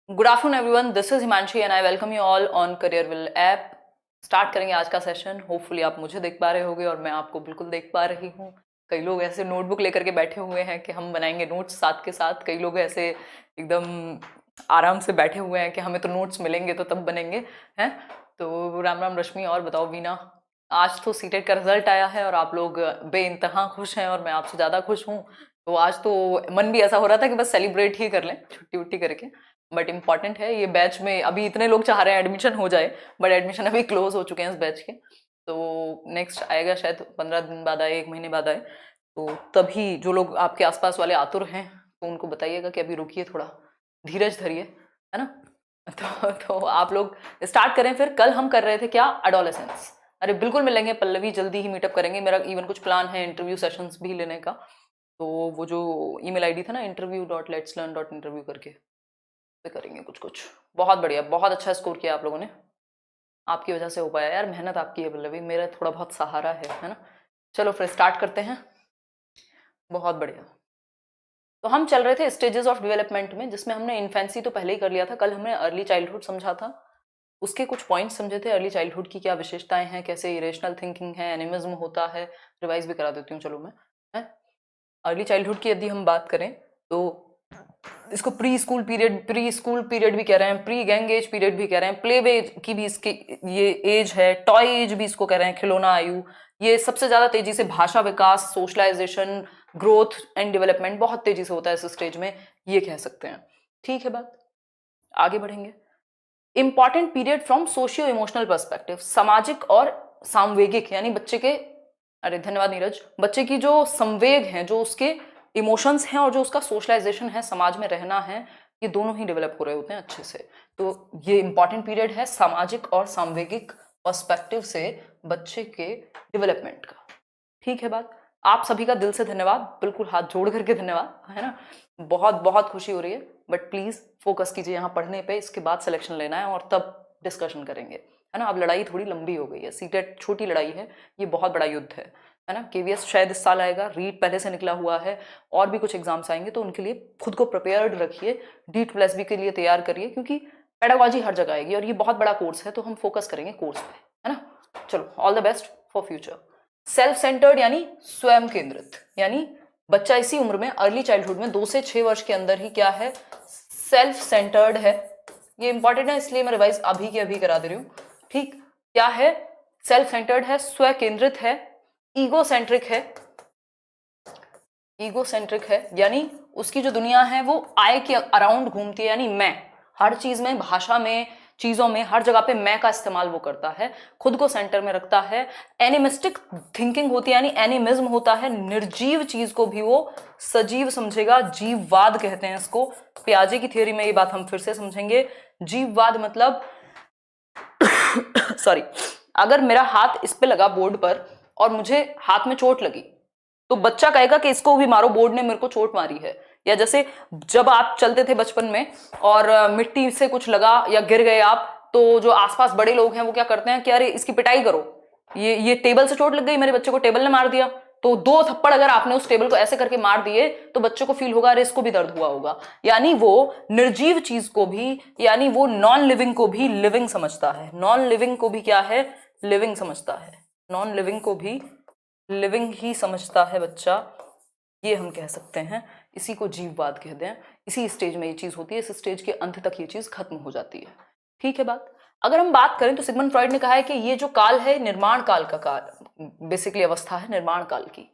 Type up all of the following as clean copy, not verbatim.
Good afternoon everyone, this is Himanshi and I welcome you all on Careerwill app. Start करेंगे आज का session. Hopefully आप मुझे देख पा रहे होंगे और मैं आपको बिल्कुल देख पा रही हूँ। कई लोग ऐसे नोटबुक लेकर के बैठे हुए हैं कि हम बनाएंगे नोट्स साथ के साथ। कई लोग ऐसे एकदम आराम से बैठे हुए हैं कि हमें तो नोट्स मिलेंगे तो तब बनेंगे हैं। तो राम राम रश्मि। और बताओ वीना, आज तो सीटेट का रिजल्ट आया है और आप लोग बेइंतहा खुश हैं और मैं आपसे ज़्यादा खुश हूँ। तो आज तो मन भी ऐसा हो रहा था कि बस सेलिब्रेट ही कर लें छुट्टी उट्टी करके। बट इम्पॉर्टेंट है ये बैच में, अभी इतने लोग चाह रहे हैं एडमिशन हो जाए, बट एडमिशन अभी क्लोज हो चुके हैं इस बैच के। तो नेक्स्ट आएगा शायद 15 दिन बाद आए, 1 महीने बाद आए। तो तभी जो लोग आपके आसपास वाले आतुर हैं तो उनको बताइएगा कि अभी रुकिए, थोड़ा धीरज धरिए, है ना। तो आप लोग स्टार्ट करें। फिर कल हम कर रहे थे क्या, एडोलेसेंस। अरे बिल्कुल मिलेंगे पल्लवी, जल्दी ही मीटअप करेंगे। मेरा इवन कुछ प्लान है इंटरव्यू सेशंस भी लेने का। तो वो जो ईमेल आईडी था ना, interview.letslearn.interview करके, पे करेंगे कुछ कुछ। बहुत बढ़िया, बहुत अच्छा स्कोर किया आप लोगों ने। आपकी वजह से हो पाया यार, मेहनत आपकी है पल्लवी, मेरा थोड़ा बहुत सहारा है ना। चलो फिर स्टार्ट करते हैं। बहुत बढ़िया। तो हम चल रहे थे स्टेजेस ऑफ डेवलपमेंट में, जिसमें हमने इन्फेंसी तो पहले ही कर लिया था। कल हमने अर्ली चाइल्डहुड समझा था, उसके कुछ पॉइंट्स समझे थे। अर्ली चाइल्डहुड की क्या विशेषताएं हैं, कैसे इरेशनल थिंकिंग है, एनिमिज्म होता है। रिवाइज भी करा देती हूँ चलो मैं, है। अर्ली चाइल्डहुड की यदि हम बात करें तो इसको प्री स्कूल पीरियड भी कह रहे हैं, प्री गैंग एज पीरियड भी कह रहे हैं, प्ले एज की भी इसकी ये एज है, टॉय एज भी इसको कह रहे हैं, खिलौना आयु। ये सबसे ज्यादा तेजी से भाषा विकास, सोशलाइजेशन, ग्रोथ एंड डेवलपमेंट बहुत तेजी से होता है इस स्टेज में, ये कह सकते हैं। ठीक है बात, आगे बढ़ेंगे। Important period from socio emotional perspective, सामाजिक और सामवेगिक, यानी बच्चे के, अरे धन्यवाद नीरज, बच्चे की जो संवेग हैं, जो उसके इमोशंस हैं और जो उसका सोशलाइजेशन है, समाज में रहना है, ये दोनों ही डेवलप हो रहे होते हैं अच्छे से। तो ये इंपॉर्टेंट पीरियड है सामाजिक और सामवेगिक पर्सपेक्टिव से बच्चे के डेवलपमेंट का। ठीक है बात। आप सभी का दिल से धन्यवाद, बिल्कुल हाथ जोड़ करके धन्यवाद, है ना। बहुत बहुत खुशी हो रही है, बट प्लीज फोकस कीजिए यहाँ पढ़ने पे। इसके बाद सिलेक्शन लेना है और तब डिस्कशन करेंगे, है ना। अब लड़ाई थोड़ी लंबी हो गई है, सीटेट छोटी लड़ाई है, ये बहुत बड़ा युद्ध है ना। केवीएस शायद इस साल आएगा, रीट पहले से निकला हुआ है, और भी कुछ एग्जाम्स आएंगे, तो उनके लिए खुद को प्रिपेयर्ड रखिए, DEET+B के लिए तैयार करिए, क्योंकि पेडागोजी हर जगह आएगी और ये बहुत बड़ा कोर्स है, तो हम फोकस करेंगे कोर्स पे, है ना। चलो, all the best for future. Self centred यानी स्वयं केंद्रित, यानी बच्चा इसी उम्र में, अर्ली चाइल्डहुड में 2 से 6 वर्ष के अंदर ही क्या है, सेल्फ सेंटर्ड है। ये इंपॉर्टेंट है, इसलिए मैं रिवाइज अभी के अभी करा दे रही हूँ। ठीक, क्या है, सेल्फ सेंटर्ड है, स्व केंद्रित है, ईगोसेंट्रिक है। ईगोसेंट्रिक है यानी उसकी जो दुनिया है वो आई के अराउंड घूमती है, यानी मैं। हर चीज में, भाषा में, चीजों में, हर जगह पे मैं का इस्तेमाल वो करता है, खुद को सेंटर में रखता है। एनिमिस्टिक थिंकिंग होती है, यानी एनिमिज्म होता है, निर्जीव चीज को भी वो सजीव समझेगा, जीववाद कहते हैं इसको। पियाजे की थ्योरी में ये बात हम फिर से समझेंगे। जीववाद मतलब सॉरी, अगर मेरा हाथ इस पे लगा बोर्ड पर और मुझे हाथ में चोट लगी, तो बच्चा कहेगा कि इसको भी मारो, बोर्ड ने मेरे को चोट मारी है। या जैसे जब आप चलते थे बचपन में और मिट्टी से कुछ लगा या गिर गए आप, तो जो आसपास बड़े लोग हैं वो क्या करते हैं कि अरे इसकी पिटाई करो, ये टेबल से चोट लग गई, मेरे बच्चे को टेबल ने मार दिया। तो 2 थप्पड़ अगर आपने उस टेबल को ऐसे करके मार दिए तो बच्चे को फील होगा अरे इसको भी दर्द हुआ होगा। यानी वो निर्जीव चीज को भी, यानी वो नॉन लिविंग को भी लिविंग समझता है। नॉन लिविंग को भी क्या है, लिविंग समझता है। नॉन लिविंग को भी लिविंग ही समझता है बच्चा, ये हम कह सकते हैं। इसी को जीववाद कहते हैं। इसी स्टेज में ये चीज होती है, इस स्टेज के अंत तक ये चीज खत्म हो जाती है। ठीक है बात। अगर हम बात करें तो सिगमंड फ्रॉइड ने कहा है कि ये जो काल है, निर्माण काल का काल, बेसिकली अवस्था है निर्माण काल की।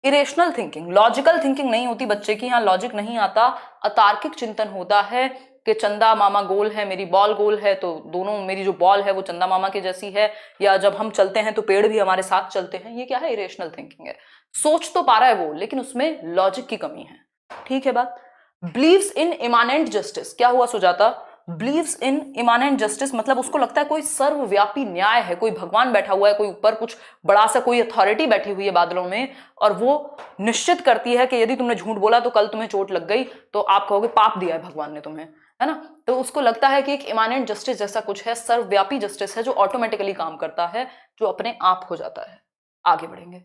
इरेशनल थिंकिंग, लॉजिकल थिंकिंग नहीं होती बच्चे की, यहाँ लॉजिक नहीं आता, अतार्किक चिंतन होता है कि चंदा मामा गोल है, मेरी बॉल गोल है, तो दोनों, मेरी जो बॉल है वो चंदा मामा के जैसी है, या जब हम चलते हैं तो पेड़ भी हमारे साथ चलते हैं। ये क्या है, इरेशनल थिंकिंग है। सोच तो पा रहा है वो, लेकिन उसमें लॉजिक की कमी है। ठीक है बात। बिलीव्स इन इमानेंट जस्टिस, क्या हुआ सुजाता, बिलीव्स इन इमानेंट जस्टिस मतलब उसको लगता है कोई सर्वव्यापी न्याय है, कोई भगवान बैठा हुआ है, कोई ऊपर कुछ बड़ा सा कोई अथॉरिटी बैठी हुई है बादलों में, और वो निश्चित करती है कि यदि तुमने झूठ बोला तो कल तुम्हें चोट लग गई, तो आप कहोगे पाप दिया है भगवान ने तुम्हें, है ना। तो उसको लगता है कि एक इमानेंट जस्टिस जैसा कुछ है, सर्वव्यापी जस्टिस है, जो ऑटोमेटिकली काम करता है, जो अपने आप हो जाता है। आगे बढ़ेंगे।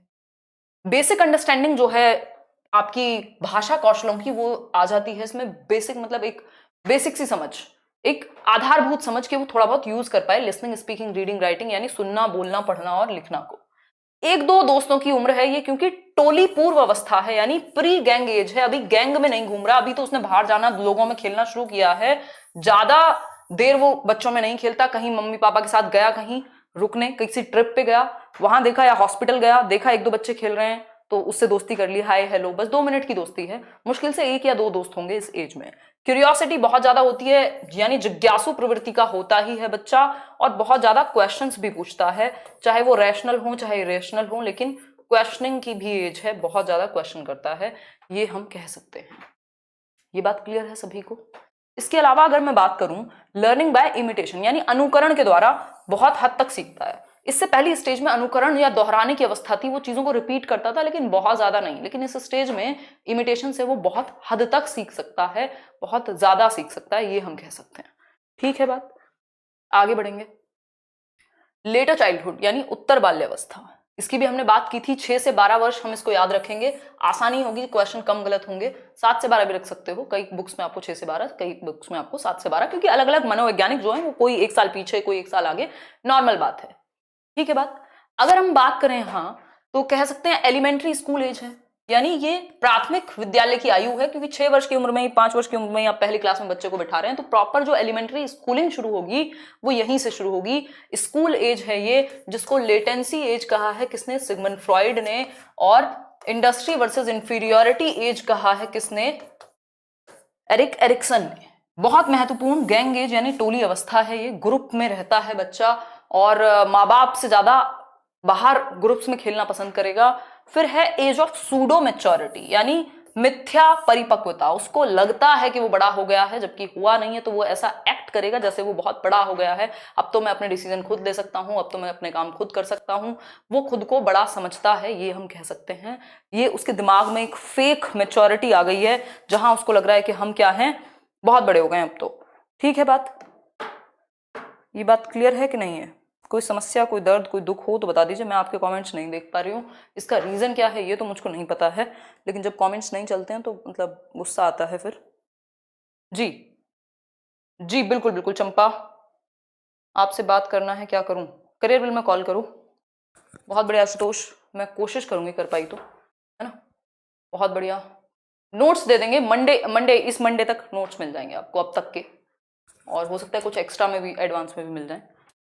बेसिक अंडरस्टैंडिंग जो है आपकी भाषा कौशलों की, वो आ जाती है इसमें। बेसिक मतलब एक बेसिक सी समझ एक आधारभूत समझ के वो थोड़ा बहुत यूज कर पाए लिसनिंग, स्पीकिंग, रीडिंग, राइटिंग, यानी सुनना, बोलना, पढ़ना और लिखना को। एक दो दोस्तों की उम्र है ये, क्योंकि टोली पूर्व अवस्था है, यानी प्री गैंग एज है, अभी गैंग में नहीं घूम रहा, अभी तो उसने बाहर जाना, लोगों में खेलना शुरू किया है। ज्यादा देर वो बच्चों में नहीं खेलता, कहीं मम्मी पापा के साथ गया, कहीं रुकने, किसी ट्रिप पे गया, वहां देखा, या हॉस्पिटल गया, देखा एक दो बच्चे खेल रहे हैं तो उससे दोस्ती कर ली, हाय हेलो, बस 2 मिनट की दोस्ती है, मुश्किल से 1 या 2 दोस्त होंगे इस एज में। क्यूरियोसिटी बहुत ज्यादा होती है, यानी जिज्ञासु प्रवृत्ति का होता ही है बच्चा, और बहुत ज्यादा क्वेश्चंस भी पूछता है, चाहे वो रैशनल हो चाहे इरेशनल हो, लेकिन क्वेश्चनिंग की भी एज है, बहुत ज्यादा क्वेश्चन करता है, ये हम कह सकते हैं। ये बात क्लियर है सभी को? इसके अलावा अगर मैं बात करूं, लर्निंग बाय इमिटेशन, यानी अनुकरण के द्वारा बहुत हद तक सीखता है। इससे पहली स्टेज में अनुकरण या दोहराने की अवस्था थी, वो चीजों को रिपीट करता था लेकिन बहुत ज्यादा नहीं, लेकिन इस स्टेज में इमिटेशन से वो बहुत हद तक सीख सकता है, बहुत ज्यादा सीख सकता है, ये हम कह सकते हैं। ठीक है बात, आगे बढ़ेंगे। लेटर चाइल्डहुड यानी उत्तर बाल्यावस्था, इसकी भी हमने बात की थी। 6 से 12 वर्ष हम इसको याद रखेंगे, आसानी होगी, क्वेश्चन कम गलत होंगे। 7 से 12 भी रख सकते हो, कई बुक्स में आपको 6 से 12, कई बुक्स में आपको 7 से 12, क्योंकि अलग अलग मनोवैज्ञानिक जो है वो कोई 1 साल पीछे, कोई 1 साल आगे, नॉर्मल बात है। ठीक है बात। अगर हम बात करें हाँ, तो कह सकते हैं एलिमेंट्री स्कूल एज है, यानी ये प्राथमिक विद्यालय की आयु है, क्योंकि 6 वर्ष की उम्र में ही, 5 वर्ष की उम्र में ही आप पहली क्लास में बच्चे को बिठा रहे हैं, तो प्रॉपर जो एलिमेंट्री स्कूलिंग शुरू होगी वो यहीं से शुरू होगी। स्कूल एज है ये, जिसको लेटेंसी एज कहा है किसने? सिगमंड फ्रॉइड ने। और इंडस्ट्री वर्सेस इंफीरियोरिटी एज कहा है किसने? एरिक एरिक्सन ने। बहुत महत्वपूर्ण गैंग एज यानी टोली अवस्था है ये, ग्रुप में रहता है बच्चा और माँ बाप से ज्यादा बाहर ग्रुप्स में खेलना पसंद करेगा। फिर है एज ऑफ सूडो मैच्योरिटी, यानी मिथ्या परिपक्वता, उसको लगता है कि वो बड़ा हो गया है जबकि हुआ नहीं है, तो वो ऐसा एक्ट करेगा जैसे वो बहुत बड़ा हो गया है, अब तो मैं अपने डिसीजन खुद ले सकता हूं, अब तो मैं अपने काम खुद कर सकता हूं, वो खुद को बड़ा समझता है, ये हम कह सकते हैं। ये उसके दिमाग में एक फेक मैच्योरिटी आ गई है, जहां उसको लग रहा है कि हम क्या हैं, बहुत बड़े हो गए अब तो। ठीक है बात, ये बात क्लियर है कि नहीं है? कोई समस्या, कोई दर्द, कोई दुख हो तो बता दीजिए, मैं आपके कमेंट्स नहीं देख पा रही हूँ, इसका रीजन क्या है ये तो मुझको नहीं पता है, लेकिन जब कमेंट्स नहीं चलते हैं तो मतलब गुस्सा आता है फिर। जी जी बिल्कुल बिल्कुल चंपा, आपसे बात करना है, क्या करूं? करियर विल में कॉल करूं? बहुत बढ़िया आशुतोष, मैं कोशिश करूंगी कर पाई तो, है ना? बहुत बढ़िया, नोट्स दे देंगे मंडे इस मंडे तक नोट्स मिल जाएंगे आपको अब तक के, और हो सकता है कुछ एक्स्ट्रा में भी, एडवांस में भी मिल जाए।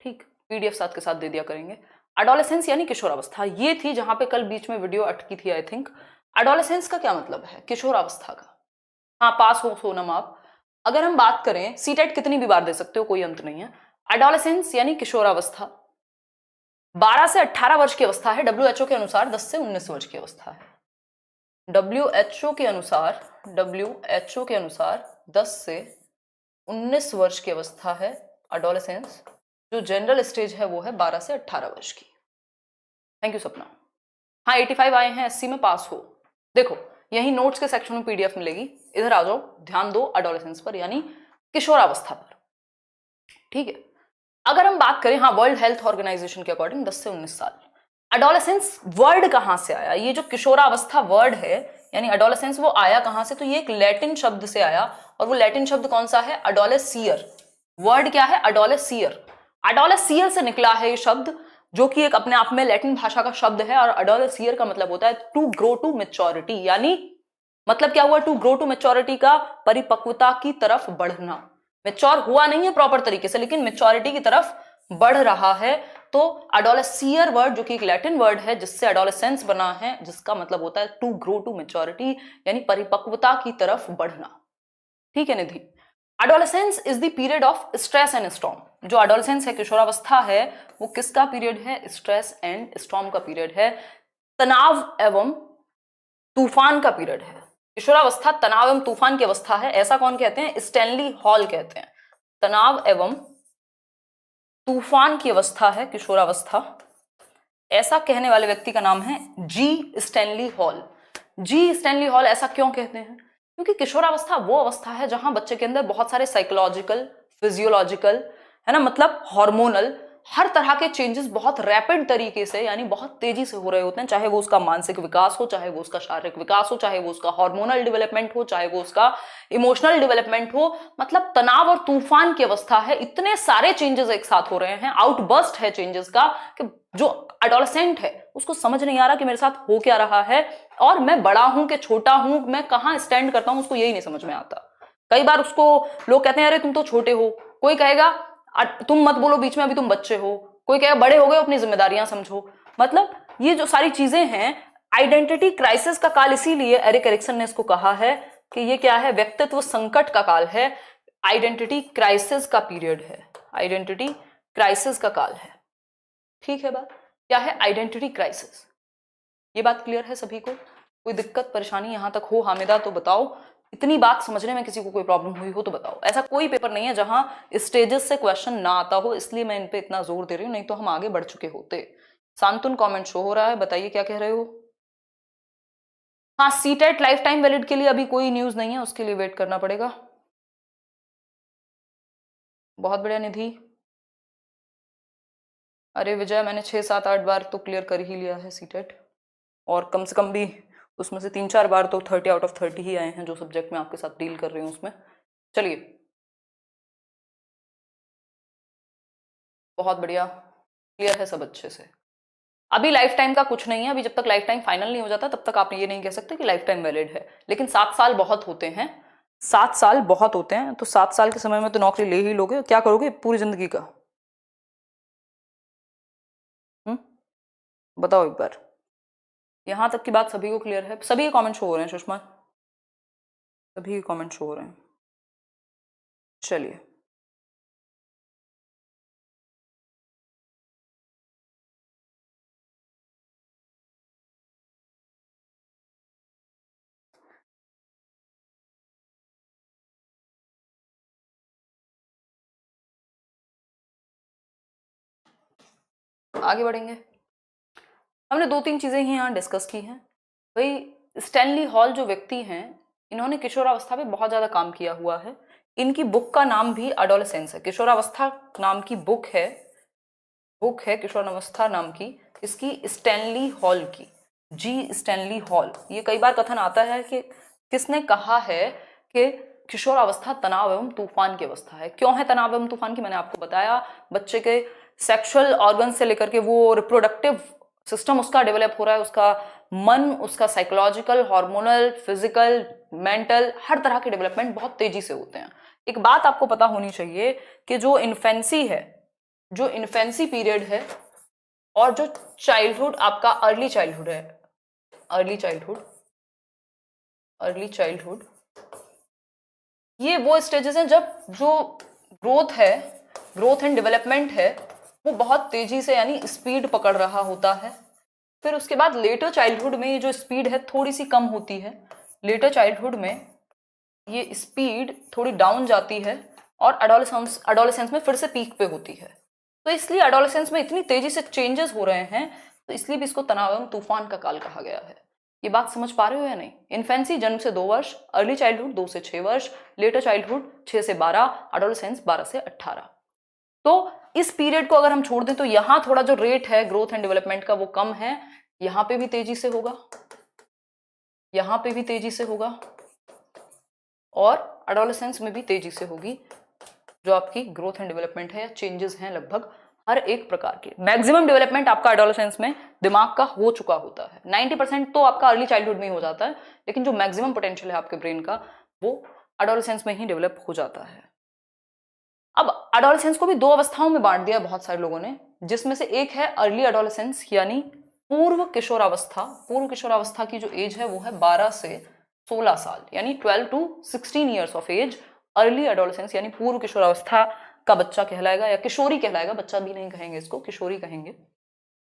ठीक, पीडीएफ साथ के साथ दे दिया करेंगे। एडोलेसेंस यानी किशोरावस्था, ये थी जहां पे कल बीच में वीडियो अटकी थी आई थिंक। एडोलेसेंस का क्या मतलब है? किशोरावस्था का। हाँ, पास हो सोनम आप। अगर हम बात करें, सीटेट कितनी भी बार दे सकते हो, कोई अंत नहीं है। एडोलेसेंस यानी किशोरावस्था 12 से 18 वर्ष की अवस्था है, डब्ल्यूएचओ के अनुसार 10 से 19 वर्ष की अवस्था है। डब्ल्यूएचओ के अनुसार 10 से 19 वर्ष की अवस्था है एडोलेसेंस। जो जनरल स्टेज है वो है 12 से 18 वर्ष की। थैंक यू सपना। हाँ 85 आए हैं, 80 में पास हो। देखो यही नोट्स के सेक्शन में पीडीएफ मिलेगी, इधर आ जाओ, ध्यान दो एडोलेसेंस पर यानी किशोरावस्था पर। ठीक है, अगर हम बात करें हाँ वर्ल्ड हेल्थ ऑर्गेनाइजेशन के अकॉर्डिंग 10 से 19 साल। एडोलेसेंस वर्ड कहां से आया? ये जो किशोरावस्था वर्ड है यानी एडोलेसेंस, वो आया कहां से? तो ये एक लैटिन शब्द से आया, और वो लैटिन शब्द कौन सा है? एडोलेसियर। वर्ड क्या है? एडोलेसियर। एडोलेसियर से निकला है ये शब्द, जो कि एक अपने आप में लैटिन भाषा का शब्द है, और एडोलेसियर का मतलब होता है टू ग्रो टू मैच्योरिटी, यानी मतलब क्या हुआ? टू ग्रो टू मैच्योरिटी का परिपक्वता की तरफ बढ़ना। मैच्योर हुआ नहीं है प्रॉपर तरीके से, लेकिन मैच्योरिटी की तरफ बढ़ रहा है। तो एडोलेसियर वर्ड जो कि एक लैटिन वर्ड है जिससे एडोलेसेंस बना है, जिसका मतलब होता है टू ग्रो टू मैच्योरिटी, यानी परिपक्वता की तरफ बढ़ना। ठीक है Nidhi, adolescence is the period of stress and storm. जो एडोलेसेंस है, किशोरावस्था है, वो किसका पीरियड है? स्ट्रेस एंड स्टॉर्म का पीरियड है, तनाव एवं तूफान का पीरियड है। किशोरावस्था तनाव एवं तूफान की अवस्था है, ऐसा कौन कहते हैं? स्टैनली हॉल कहते हैं। तनाव एवं तूफान की अवस्था है किशोरावस्था, ऐसा कहने वाले व्यक्ति का नाम है जी स्टैनली हॉल। जी स्टैनली हॉल ऐसा क्यों कहते हैं? क्योंकि किशोरावस्था वो अवस्था है जहां बच्चे के अंदर बहुत सारे साइकोलॉजिकल, फिजियोलॉजिकल, है ना, मतलब हार्मोनल हर तरह के चेंजेस बहुत रैपिड तरीके से यानी बहुत तेजी से हो रहे होते हैं, चाहे वो उसका मानसिक विकास हो, चाहे वो उसका शारीरिक विकास हो, चाहे वो उसका हार्मोनल डेवलपमेंट हो, चाहे वो उसका इमोशनल डेवलपमेंट हो। मतलब तनाव और तूफान की अवस्था है, इतने सारे चेंजेस एक साथ हो रहे हैं, आउटबर्स्ट है चेंजेस का कि जो एडोलेसेंट है उसको समझ नहीं आ रहा कि मेरे साथ हो क्या रहा है और मैं बड़ा हूं कि छोटा हूं, मैं कहां स्टैंड करता हूं, उसको यही नहीं समझ में आता। कई बार उसको लोग कहते हैं अरे तुम तो छोटे हो, कोई कहेगा तुम मत बोलो बीच में, अभी तुम बच्चे हो, कोई कहेगा बड़े हो गए अपनी जिम्मेदारियां समझो। मतलब ये जो सारी चीजें हैं, आइडेंटिटी क्राइसिस का काल इसीलिए एरिक एरिक्सन ने इसको कहा है कि ये क्या है, व्यक्तित्व संकट का काल है, आइडेंटिटी क्राइसिस का पीरियड है, आइडेंटिटी क्राइसिस का काल है। ठीक है बात, क्या है आइडेंटिटी क्राइसिस, ये बात क्लियर है सभी को? कोई दिक्कत परेशानी यहां तक हो हामिदा तो बताओ, इतनी बात समझने में किसी को कोई प्रॉब्लम हुई हो तो बताओ। ऐसा कोई पेपर नहीं है जहां स्टेजेस से क्वेश्चन ना आता हो, इसलिए मैं इन पे इतना जोर दे रही हूँ, नहीं तो हम आगे बढ़ चुके होते। शांतुन कमेंट शो हो रहा है, बताइए क्या कह रहे हो? हाँ, सीटेट लाइफ टाइम वैलिड के लिए अभी कोई न्यूज नहीं है, उसके लिए वेट करना पड़ेगा। बहुत बढ़िया निधि। अरे विजय, मैंने 6 7 8 बार तो क्लियर कर ही लिया है सीटेट, और कम से कम भी उसमें से 3 4 बार तो 30 out of 30 ही आए हैं, जो सब्जेक्ट में आपके साथ डील कर रही हूँ उसमें। चलिए, बहुत बढ़िया, क्लियर है सब अच्छे से। अभी लाइफ टाइम का कुछ नहीं है, अभी जब तक लाइफ टाइम फाइनल नहीं हो जाता तब तक आप ये नहीं कह सकते कि लाइफ टाइम वैलिड है, लेकिन 7 साल बहुत होते हैं, 7 साल बहुत होते हैं, तो 7 साल के समय में तो नौकरी ले ही लोगे, क्या करोगे पूरी जिंदगी का? बताओ एक बार। यहां तक की बात सभी को क्लियर है? सभी के कमेंट शो हो रहे हैं सुषमा, सभी के कमेंट शो हो रहे हैं। चलिए, आगे बढ़ेंगे। हमने 2 3 चीजें ही यहाँ डिस्कस की हैं भाई। स्टैनली हॉल जो व्यक्ति हैं, इन्होंने किशोरावस्था पे बहुत ज्यादा काम किया हुआ है। इनकी बुक का नाम भी एडोलेसेंस है, किशोरावस्था नाम की बुक है किशोरावस्था नाम की, इसकी स्टैनली हॉल की, जी स्टैनली हॉल। ये कई बार कथन आता है कि किसने कहा है कि किशोरावस्था तनाव एवं तूफान की अवस्था है। क्यों है तनाव एवं तूफान की, मैंने आपको बताया, बच्चे के सेक्सुअल ऑर्गन से लेकर के वो रिप्रोडक्टिव सिस्टम उसका डेवलप हो रहा है, उसका मन, उसका साइकोलॉजिकल, हार्मोनल, फिजिकल, मेंटल, हर तरह के डेवलपमेंट बहुत तेजी से होते हैं। एक बात आपको पता होनी चाहिए कि जो इन्फेंसी है, जो इन्फेंसी पीरियड है और जो चाइल्डहुड आपका अर्ली चाइल्डहुड है, अर्ली चाइल्डहुड, ये वो स्टेजेस हैं जब जो ग्रोथ है, ग्रोथ एंड डेवलपमेंट है, वो बहुत तेजी से यानी स्पीड पकड़ रहा होता है। फिर उसके बाद लेटर चाइल्डहुड में ये जो स्पीड है थोड़ी सी कम होती है, लेटर चाइल्डहुड में ये स्पीड थोड़ी डाउन जाती है और एडोलेसेंस में फिर से पीक पे होती है। तो इसलिए एडोलेसेंस में इतनी तेजी से चेंजेस हो रहे हैं, तो इसलिए भी इसको तनाव एवं तूफान का काल कहा गया है। ये बात समझ पा रहे हो या नहीं? इन्फेंसी जन्म से 2 वर्ष, अर्ली चाइल्डहुड 2 से 6 वर्ष, लेटर चाइल्डहुड 6 से 12, एडोलेसेंस 12 से 18। तो इस पीरियड को अगर हम छोड़ दें तो यहाँ थोड़ा जो रेट है ग्रोथ एंड डेवलपमेंट का वो कम है, यहाँ पे भी तेजी से होगा, यहाँ पे भी तेजी से होगा, और एडोलेसेंस में भी तेजी से होगी। जो आपकी ग्रोथ एंड डेवलपमेंट है या चेंजेस हैं लगभग हर एक प्रकार के, मैक्सिमम डेवलपमेंट आपका एडोलेसेंस में दिमाग का हो चुका होता है। 90% तो आपका अर्ली चाइल्डहुड में ही हो जाता है, लेकिन जो मैक्सिमम पोटेंशियल है आपके ब्रेन का वो एडोलेसेंस में ही डेवलप हो जाता है। अब एडोलेसेंस को भी 2 अवस्थाओं में बांट दिया बहुत सारे लोगों ने, जिसमें से एक है अर्ली एडोलेसेंस यानी पूर्व किशोरावस्था। पूर्व किशोरावस्था की जो एज है वो है 12 से 16 साल, यानी 12 to 16 years of age. Early adolescence यानी पूर्व किशोरावस्था का बच्चा कहलाएगा, या किशोरी कहलाएगा, बच्चा भी नहीं कहेंगे इसको, किशोरी कहेंगे।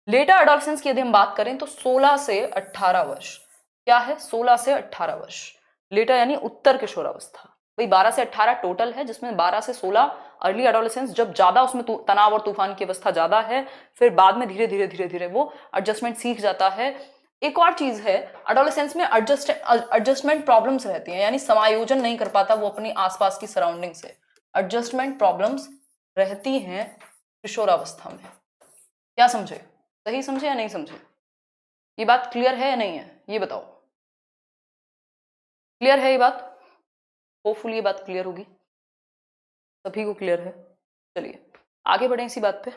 लेटर एडोलेसेंस की यदि हम बात करें तो 16 से 18 वर्ष, क्या है 16 से 18 वर्ष लेटर यानी उत्तर किशोरावस्था। भाई 12 से 18 टोटल है, जिसमें 12 से 16 अर्ली एडोलेसेंस, जब ज्यादा उसमें तनाव और तूफान की अवस्था ज्यादा है, फिर बाद में धीरे धीरे वो एडजस्टमेंट सीख जाता है। एक और चीज है, एडोलेसेंस में एडजस्टमेंट प्रॉब्लम्स रहती हैं, यानी समायोजन नहीं कर पाता वो अपनी आसपास की सराउंडिंग से, एडजस्टमेंट प्रॉब्लम्स रहती हैं किशोरावस्था में। क्या समझे? सही समझे या नहीं समझे? ये बात क्लियर है या नहीं है, ये बताओ। क्लियर है ये बात? होपफुली ये बात क्लियर होगी, सभी को क्लियर है। चलिए आगे बढ़े इसी बात पे।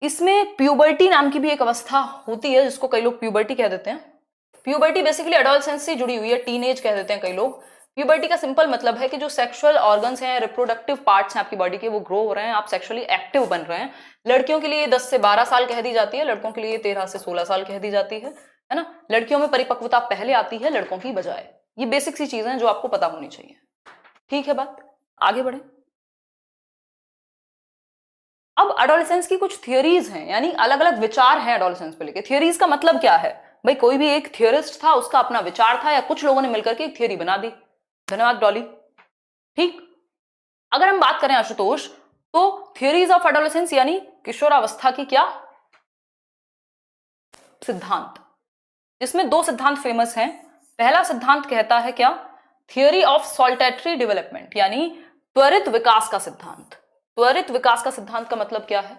इसमें प्यूबर्टी नाम की भी एक अवस्था होती है जिसको कई लोग प्यूबर्टी कह देते हैं। प्यूबर्टी बेसिकली एडोलसेंस से जुड़ी हुई है, टीनेज कह देते हैं कई लोग। प्यूबर्टी का सिंपल मतलब है कि जो सेक्सुअल ऑर्गन्स हैं, रिप्रोडक्टिव पार्ट्स हैं आपकी बॉडी के, वो ग्रो हो रहे हैं, आप सेक्सुअली एक्टिव बन रहे हैं। लड़कियों के लिए 10 से 12 साल कह दी जाती है, लड़कों के लिए 13 से 16 साल कह दी जाती है ना। लड़कियों में परिपक्वता पहले आती है लड़कों की बजाय। ये बेसिक सी चीजें हैं जो आपको पता होनी चाहिए। ठीक है बात, आगे बढ़े। अब एडोलेसेंस की कुछ थियोरीज हैं, यानी अलग अलग विचार हैं एडोलेसेंस पे लेके। थियोरीज का मतलब क्या है भाई? कोई भी एक थियोरिस्ट था, उसका अपना विचार था, या कुछ लोगों ने मिलकर के एक थियोरी बना दी। धन्यवाद डॉली। ठीक, अगर हम बात करें आशुतोष, तो थियोरीज ऑफ एडोलेसेंस यानी किशोरावस्था की क्या सिद्धांत, जिसमें दो सिद्धांत फेमस हैं। पहला सिद्धांत कहता है क्या? थियोरी ऑफ सॉल्टेटरी डेवलपमेंट, यानी त्वरित विकास का सिद्धांत। त्वरित विकास का सिद्धांत का मतलब क्या है?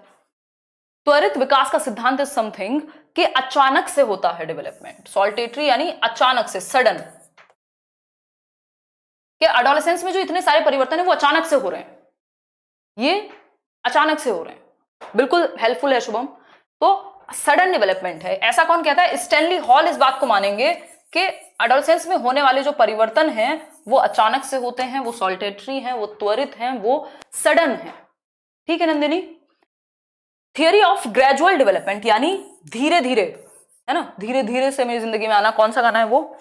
त्वरित विकास का सिद्धांत इज समथिंग कि अचानक से होता है डेवलपमेंट। सॉल्टेटरी यानी अचानक से, सडन। कि एडोलेसेंस में जो इतने सारे परिवर्तन है वो अचानक से हो रहे हैं, ये अचानक से हो रहे हैं। बिल्कुल हेल्पफुल है शुभम। तो सडन डेवलपमेंट है, ऐसा कौन कहता है? स्टैनली हॉल इस बात को मानेंगे कि एडोलेसेंस में होने वाले जो परिवर्तन हैं वो अचानक से होते हैं, वो सॉल्टेटरी हैं, वो त्वरित हैं, वो सडन हैं। ठीक है Nandini. Theory of gradual development यानी धीरे धीरे, है ना, धीरे धीरे से मेरी जिंदगी में आना। कौन सा गाना है वो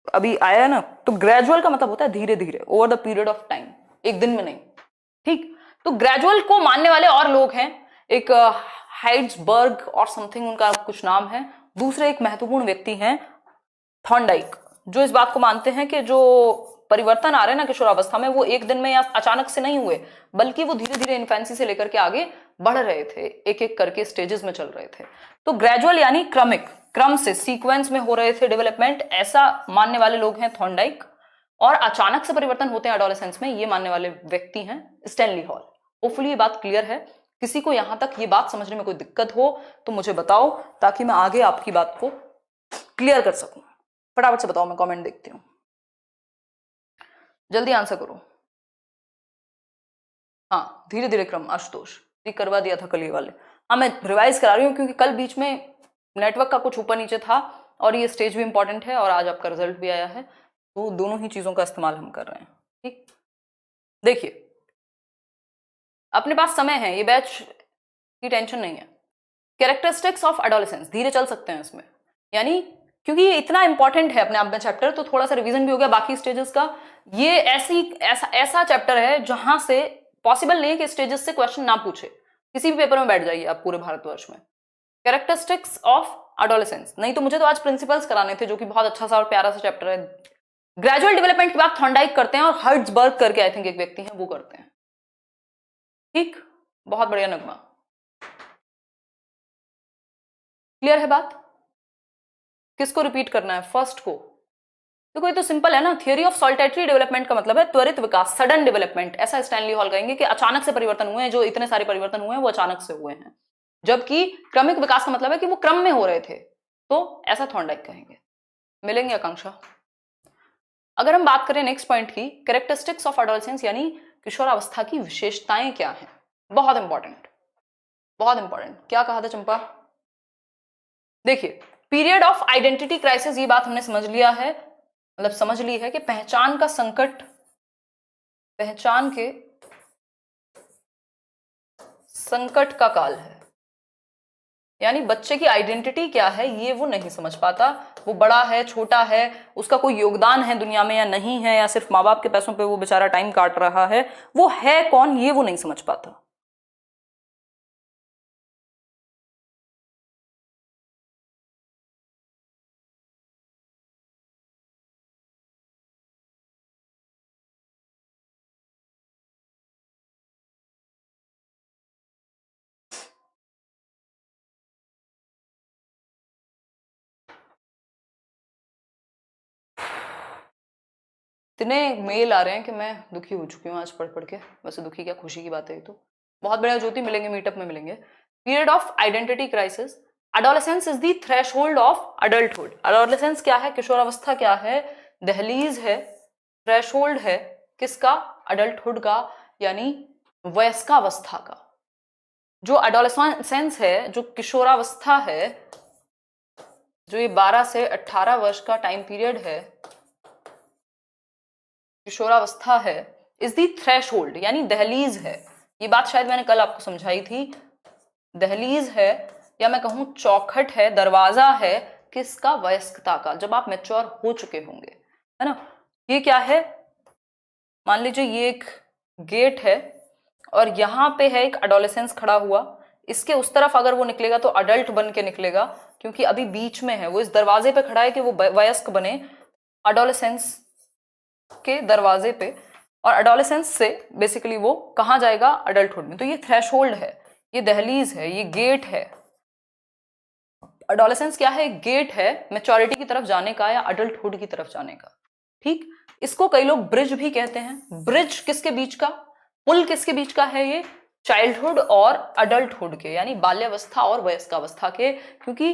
अभी आया है ना? तो ग्रेजुअल का मतलब होता है धीरे धीरे, over the period of time, एक दिन में नहीं। ठीक, तो ग्रेजुअल को मानने वाले और लोग हैं, एक हाइड्सबर्ग और समथिंग उनका कुछ नाम है। दूसरे एक महत्वपूर्ण व्यक्ति हैं थॉर्नडाइक, जो इस बात को मानते हैं कि जो परिवर्तन आ रहे हैं ना किशोरावस्था में, वो एक दिन में या अचानक से नहीं हुए, बल्कि वो धीरे धीरे इन्फेंसी से लेकर के आगे बढ़ रहे थे, एक एक करके स्टेजेस में चल रहे थे। तो ग्रेजुअल यानी क्रमिक, क्रम से, सीक्वेंस में हो रहे थे डेवलपमेंट, ऐसा मानने वाले लोग हैं थॉर्नडाइक। और अचानक से परिवर्तन होते हैं एडोलेसेंस में, ये मानने वाले व्यक्ति हैं स्टैनली हॉल। होपफुली ये बात क्लियर है। किसी को यहां तक ये बात समझने में कोई दिक्कत हो तो मुझे बताओ, ताकि मैं आगे आपकी बात को क्लियर कर सकूं। फटाफट से बताओ, मैं कमेंट देखती हूँ, जल्दी आंसर करो। हाँ, धीरे धीरे क्रम, आशुतोष ठीक करवा दिया था कल ये वाले। हाँ, मैं रिवाइज करा रही हूँ क्योंकि कल बीच में नेटवर्क का कुछ ऊपर नीचे था, और ये स्टेज भी इंपॉर्टेंट है, और आज आपका रिजल्ट भी आया है, तो दोनों ही चीजों का इस्तेमाल हम कर रहे हैं। ठीक, देखिए अपने पास समय है, ये बैच की टेंशन नहीं है। कैरेक्टरिस्टिक्स ऑफ एडोलेसेंस, धीरे चल सकते हैं इसमें, यानी क्योंकि ये इतना इंपॉर्टेंट है अपने आप में चैप्टर, तो थोड़ा सा रिवीजन भी हो गया बाकी स्टेजेस का। ये ऐसा चैप्टर है जहां से पॉसिबल नहीं है कि स्टेजेस से क्वेश्चन ना पूछे, किसी भी पेपर में बैठ जाइए आप पूरे भारतवर्ष में। कैरेक्टरिस्टिक्स ऑफ एडोलेसेंस, नहीं तो मुझे तो आज प्रिंसिपल्स कराने थे, जो कि बहुत अच्छा सा और प्यारा सा चैप्टर है। ग्रेजुअल डेवलपमेंट की बात थॉर्नडाइक करते हैं, और हर्ट्जबर्ग करके आई थिंक एक व्यक्ति है, वो करते हैं। ठीक, बहुत बढ़िया नगमा, क्लियर है बात? किसको रिपीट करना है? फर्स्ट को। देखो ये तो सिंपल है ना, थियरी ऑफ सॉल्टेटरी डेवलपमेंट का मतलब है त्वरित विकास, सडन डेवलपमेंट। ऐसा स्टैनली हॉल कहेंगे कि अचानक से परिवर्तन हुए हैं, जो इतने सारे परिवर्तन हुए हैं वो अचानक से हुए हैं। जबकि क्रमिक विकास का मतलब है कि वो क्रम में हो रहे थे, तो ऐसा थॉर्नडाइक कहेंगे। मिलेंगे आकांक्षा? अगर हम बात करें नेक्स्ट पॉइंट की, कैरेक्टरिस्टिक्स ऑफ एडोलेसेंस यानी किशोरावस्था की विशेषताएं क्या हैं, बहुत इंपॉर्टेंट, बहुत इंपॉर्टेंट। क्या कहा था चंपा? देखिए, पीरियड ऑफ आइडेंटिटी क्राइसिस, ये बात हमने समझ लिया है, मतलब समझ ली है कि पहचान का संकट, पहचान के संकट का काल है। यानी बच्चे की आइडेंटिटी क्या है ये वो नहीं समझ पाता, वो बड़ा है छोटा है, उसका कोई योगदान है दुनिया में या नहीं है, या सिर्फ माँ बाप के पैसों पे वो बेचारा टाइम काट रहा है, वो है कौन ये वो नहीं समझ पाता। इतने मेल आ रहे हैं कि मैं दुखी हो चुकी हूँ आज पढ़ पढ़ के। वैसे दुखी क्या, खुशी की बात है ये तो। बहुत बढ़िया ज्योति, मिलेंगे मीटअप में मिलेंगे। Period of identity crisis, adolescence is the threshold of adulthood. Adolescence क्या है, किशोरावस्था क्या है, दहलीज है, थ्रेशोल्ड है किसका, अडल्टहुड का, यानी वयस्कावस्था का। जो एडोलेसेंस है, जो किशोरावस्था है, जो ये 12 से 18 वर्ष का टाइम पीरियड है, किशोरावस्था है, इज दी थ्रेशोल्ड यानी दहलीज है। ये बात शायद मैंने कल आपको समझाई थी। दहलीज है या मैं कहूं चौखट है, दरवाजा है किसका, वयस्कता का, जब आप मैच्योर हो चुके होंगे, है ना। ये क्या है, मान लीजिए ये एक गेट है और यहाँ पे है एक एडोलेसेंस खड़ा हुआ, इसके उस तरफ अगर वो निकलेगा तो अडल्ट बन के निकलेगा, क्योंकि अभी बीच में है, वो इस दरवाजे पे खड़ा है कि वो वयस्क बने, एडोलेसेंस के दरवाजे पे, और एडोलेसेंस से बेसिकली वो कहाँ जाएगा, अडल्टहुड में। तो ये थ्रेशोल्ड है, ये दहलीज है, ये गेट है। एडोलेसेंस क्या है, गेट है मैच्योरिटी की तरफ जाने का या अडल्टहुड की तरफ जाने का, ठीक। इसको कई लोग ब्रिज भी कहते हैं। ब्रिज किसके बीच का, पुल किसके बीच का है, ये चाइल्डहुड और अडल्टहुड के, यानी बाल्यावस्था और वयस्कावस्था के, क्योंकि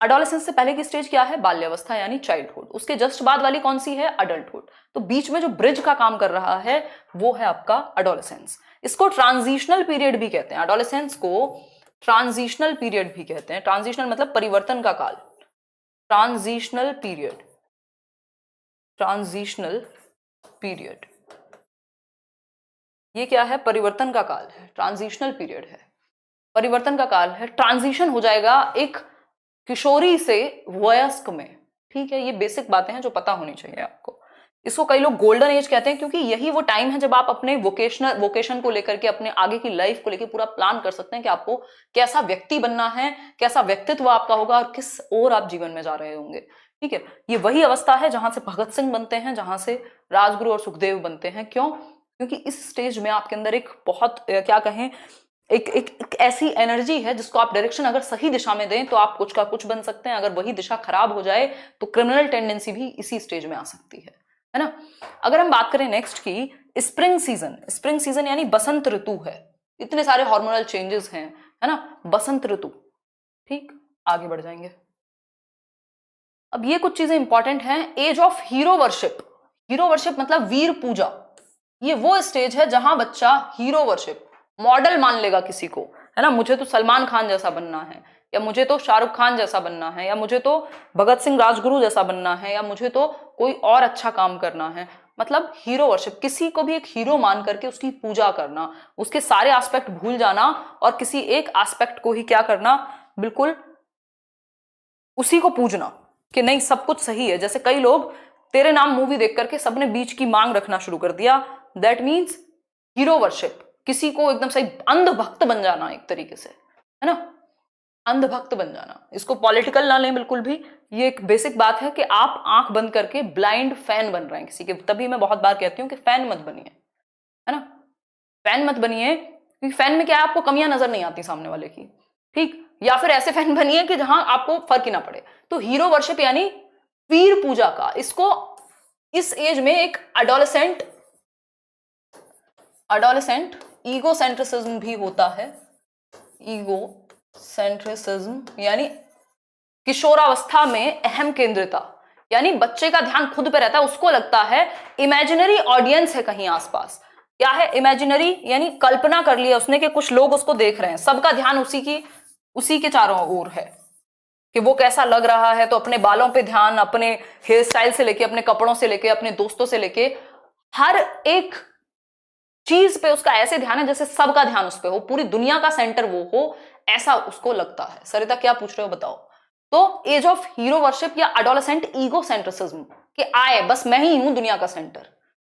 एडोलेसेंस से पहले की स्टेज क्या है, बाल्यावस्था यानी चाइल्डहुड, उसके जस्ट बाद वाली कौन सी है, अडल्टहुड। तो बीच में जो ब्रिज का काम कर रहा है वो है आपका एडोलेसेंस। इसको ट्रांजिशनल पीरियड भी कहते हैं, एडोलेसेंस को ट्रांजिशनल पीरियड भी कहते हैं। ट्रांजिशनल मतलब परिवर्तन का काल, ट्रांजिशनल पीरियड, ट्रांजिशनल पीरियड, ये क्या है, परिवर्तन का काल है, ट्रांजिशनल पीरियड है, परिवर्तन का काल है। ट्रांजिशन हो जाएगा एक किशोरी से वयस्क में, ठीक है। ये बेसिक बातें हैं जो पता होनी चाहिए आपको। इसको कई लोग गोल्डन एज कहते हैं, क्योंकि यही वो टाइम है जब आप अपने वोकेशन को लेकर के, अपने आगे की लाइफ को लेकर पूरा प्लान कर सकते हैं कि आपको कैसा व्यक्ति बनना है, कैसा व्यक्तित्व आपका होगा और किस ओर आप जीवन में जा रहे होंगे, ठीक है। ये वही अवस्था है जहां से भगत सिंह बनते हैं, जहां से राजगुरु और सुखदेव बनते हैं। क्यों, क्योंकि इस स्टेज में आपके अंदर एक बहुत क्या कहें, एक ऐसी एनर्जी है जिसको आप डायरेक्शन अगर सही दिशा में दें तो आप कुछ का कुछ बन सकते हैं, अगर वही दिशा खराब हो जाए तो क्रिमिनल टेंडेंसी भी इसी स्टेज में आ सकती है ना। अगर हम बात करें नेक्स्ट की स्प्रिंग सीजन, स्प्रिंग सीजन यानी बसंत ऋतु है, इतने सारे हार्मोनल चेंजेस हैं, है ना, बसंत ऋतु, ठीक। आगे बढ़ जाएंगे। अब ये कुछ चीजें इंपॉर्टेंट हैं। Age of hero worship, hero worship मतलब वीर पूजा, ये वो स्टेज है जहां बच्चा हीरो वर्शिप, मॉडल मान लेगा किसी को, है ना। मुझे तो सलमान खान जैसा बनना है, या मुझे तो शाहरुख खान जैसा बनना है, या मुझे तो भगत सिंह राजगुरु जैसा बनना है, या मुझे तो कोई और अच्छा काम करना है। मतलब हीरो वर्शिप, किसी को भी एक हीरो मान करके उसकी पूजा करना, उसके सारे एस्पेक्ट भूल जाना और किसी एक एस्पेक्ट को ही क्या करना, बिल्कुल उसी को पूजना कि नहीं सब कुछ सही है। जैसे कई लोग तेरे नाम मूवी देख करके सबने बीच की मांग रखना शुरू कर दिया, दैट मीन्स हीरो वर्शिप, किसी को एकदम सही अंधभक्त बन जाना एक तरीके से, है ना, अंधभक्त बन जाना। इसको पॉलिटिकल ना लें बिल्कुल भी, ये एक बेसिक बात है कि आप आंख बंद करके ब्लाइंड फैन बन रहे हैं किसी के। तभी मैं बहुत बार कहती हूँ कि फैन मत बनिए, है ना, फैन मत बनिए, क्योंकि फैन में क्या है, आपको कमियां नजर नहीं आती सामने वाले की, ठीक। या फिर ऐसे फैन बनिए कि जहां आपको फर्क ही ना पड़े। तो हीरो वर्शिप यानी वीर पूजा का, इसको इस एज में एक एडोलेसेंट ईगोसेंट्रिसिज्म भी होता है। ईगोसेंट्रिसिज्म यानी किशोरावस्था में अहम केंद्रिता, यानी बच्चे का ध्यान खुद पे रहता है, उसको लगता है इमेजिनरी ऑडियंस है कहीं आसपास। क्या है इमेजिनरी, यानी कल्पना कर लिया उसने कि कुछ लोग उसको देख रहे हैं, सबका ध्यान उसी के चारों ओर है कि वो कैसा लग रहा है। तो अपने बालों पे ध्यान, अपने हेयर स्टाइल से लेके, अपने कपड़ों से लेके, अपने दोस्तों से लेके, हर एक चीज पे उसका ऐसे ध्यान है जैसे सबका ध्यान उस पे हो, पूरी दुनिया का सेंटर वो हो, ऐसा उसको लगता है। सरिता क्या पूछ रहे हो बताओ। तो एज ऑफ हीरो वर्शिप या एडोलेसेंट ईगोसेंट्रिसिज्म कि आए बस मैं ही हूं दुनिया का सेंटर,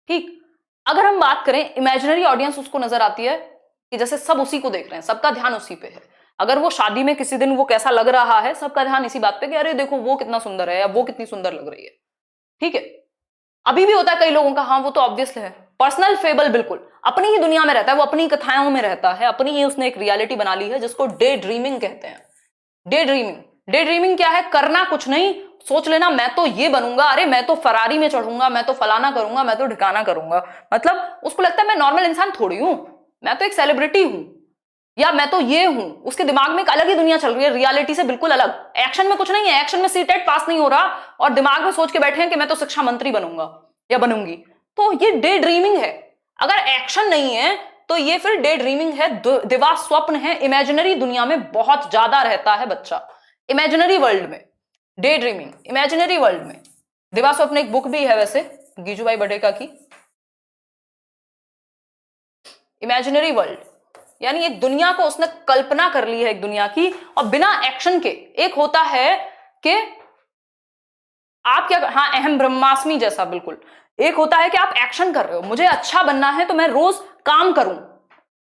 ठीक। अगर हम बात करें इमेजिनरी ऑडियंस, उसको नजर आती है कि जैसे सब उसी को देख रहे हैं, सबका ध्यान उसी पे है। अगर वो शादी में किसी दिन वो कैसा लग रहा है, सबका ध्यान इसी बात पे कि अरे देखो वो कितना सुंदर है या वो कितनी सुंदर लग रही है, ठीक है। अभी भी होता है कई लोगों का, हाँ वो तो ऑब्वियसली है, पर्सनल फेबल, बिल्कुल अपनी ही दुनिया में रहता है, वो अपनी कथाओं में रहता है, अपनी ही उसने एक रियलिटी बना ली है जिसको डे ड्रीमिंग कहते हैं। डे ड्रीमिंग क्या है, करना कुछ नहीं, सोच लेना मैं तो ये बनूंगा, अरे मैं तो फरारी में चढ़ूंगा, मैं तो फलाना करूंगा, मैं तो ढिकाना करूंगा। मतलब उसको लगता है मैं नॉर्मल इंसान थोड़ी हूं, मैं तो एक सेलिब्रिटी हूं, या मैं तो ये हूं, उसके दिमाग में एक अलग ही दुनिया चल रही है, रियलिटी से बिल्कुल अलग। एक्शन में कुछ नहीं है, एक्शन में सीटेट पास नहीं हो रहा और दिमाग में सोच के बैठे हैं कि मैं तो शिक्षा मंत्री बनूंगा या बनूंगी। तो ये डे ड्रीमिंग है। अगर एक्शन नहीं है तो ये फिर डे ड्रीमिंग है, दिवा स्वप्न है, इमेजिनरी दुनिया में बहुत ज्यादा रहता है बच्चा, इमेजिनरी वर्ल्ड में। डे ड्रीमिंग इमेजिनरी वर्ल्ड में। दिवा स्वप्न एक बुक भी है वैसे, गीजूभाई बडेका की, इमेजिनरी वर्ल्ड, यानी एक दुनिया को उसने कल्पना कर ली है, एक दुनिया की, और बिना एक्शन के। एक होता है कि आप क्या, हाँ, अहम ब्रह्मास्मि जैसा बिल्कुल। एक होता है कि आप एक्शन कर रहे हो, मुझे अच्छा बनना है तो मैं रोज काम करूं,